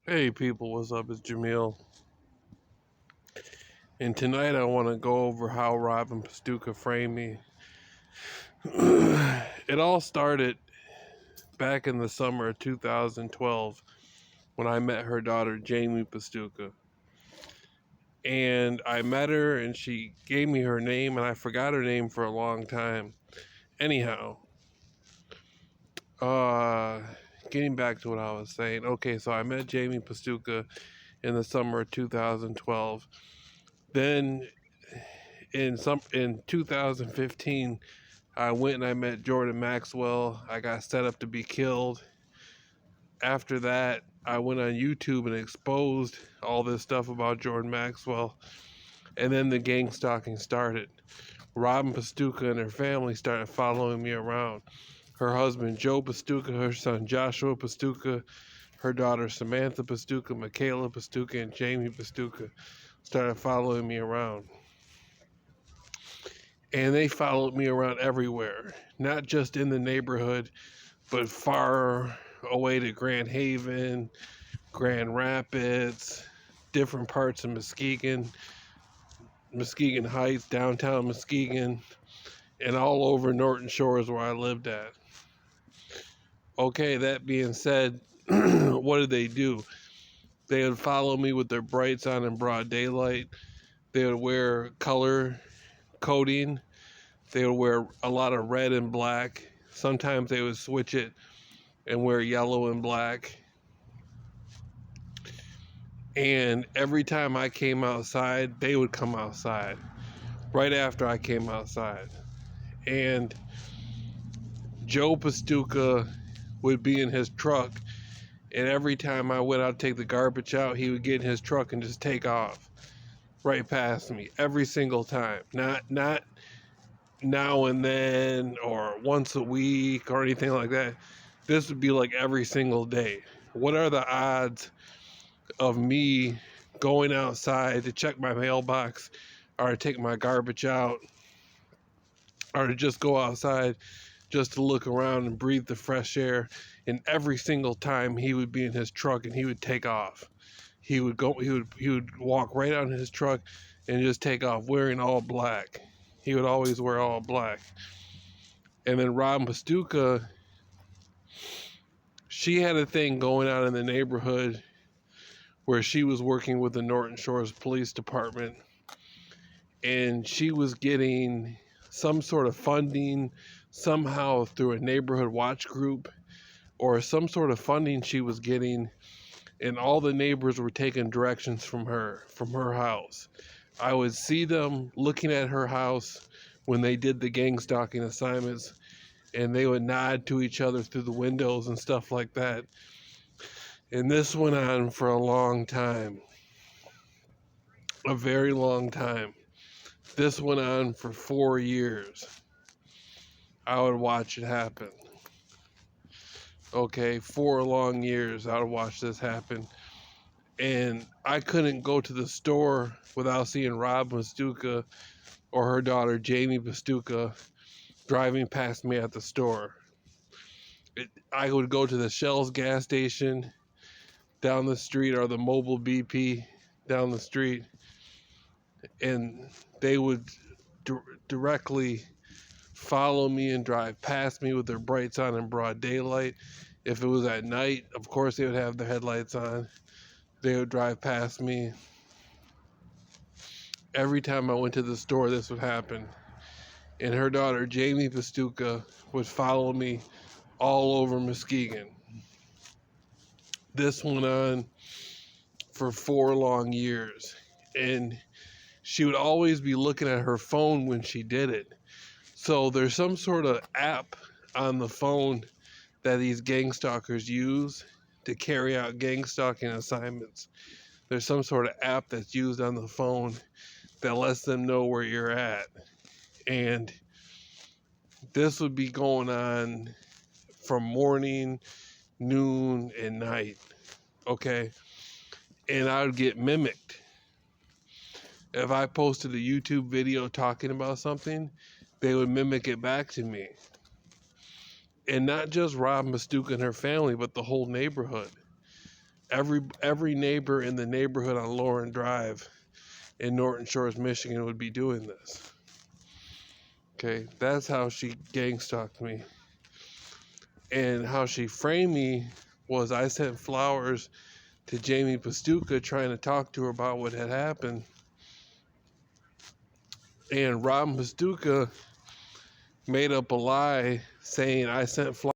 Hey people, what's up? It's Jameel. And tonight I want to go over how Rob and Pastucha framed me. It all started back in the summer of 2012 when I met her daughter, Jamie Pastucha. And I met her and she gave me her name, and I forgot her name for a long time. Anyhow, uh, getting back to what I was saying. Okay, so I met Jamie Pastucha in the summer of 2012. Then in 2015, I went and I met Jordan Maxwell. I got set up to be killed. After that, I went on YouTube and exposed all this stuff about Jordan Maxwell. And then the gang stalking started. Robin Pastucha and her family started following me around. Her husband Joe Pastucha, her son Joshua Pastucha, her daughter Samantha Pastucha, Michaela Pastucha, and Jamie Pastucha started following me around. And they followed me around everywhere, not just in the neighborhood, but far away to Grand Haven, Grand Rapids, different parts of Muskegon, Muskegon Heights, downtown Muskegon, and all over Norton Shores where I lived at. Okay, that being said, what did they do? They would follow me with their brights on in broad daylight. They would wear color coding. They would wear a lot of red and black. Sometimes they would switch it and wear yellow and black. And every time I came outside, they would come outside right after I came outside. And Joe Pastucha would be in his truck, and every time I went out to take the garbage out, he would get in his truck and just take off right past me every single time. Not now and then or once a week or anything like that. This would be like every single day. What are the odds of me going outside to check my mailbox or to take my garbage out or to just go outside just to look around and breathe the fresh air? And every single time he would be in his truck and he would take off. He would walk right out in his truck and just take off wearing all black. He would always wear all black. And then Robin Pastucha, she had a thing going on in the neighborhood where she was working with the Norton Shores Police Department, and she was getting some sort of funding somehow through a neighborhood watch group or some sort of funding she was getting, and all the neighbors were taking directions from her house. I would see them looking at her house when they did the gang stalking assignments, and they would nod to each other through the windows and stuff like that. And this went on for a long time, a very long time. This went on for 4 years. I would watch it happen. Okay, 4 long years I would watch this happen. And I couldn't go to the store without seeing Rob Pastucha or her daughter Jamie Pastucha driving past me at the store. I would go to the Shell's gas station down the street or the Mobile BP down the street, and they would directly follow me and drive past me with their brights on in broad daylight. If it was at night, of course they would have their headlights on. They would drive past me. Every time I went to the store, this would happen. And her daughter, Jamie Pastucha, would follow me all over Muskegon. This went on for 4 long years. And she would always be looking at her phone when she did it. So there's some sort of app on the phone that these gang stalkers use to carry out gang stalking assignments. There's some sort of app that's used on the phone that lets them know where you're at. And this would be going on from morning, noon, and night. Okay? And I would get mimicked. If I posted a YouTube video talking about something, they would mimic it back to me. And not just Rob Pastucha and her family, but the whole neighborhood. every neighbor in the neighborhood on Lauren Drive in Norton Shores, Michigan would be doing this. Okay, that's how she gang stalked me. And how she framed me was I sent flowers to Jamie Pastucha trying to talk to her about what had happened. And Rob Pastucha made up a lie saying I sent flowers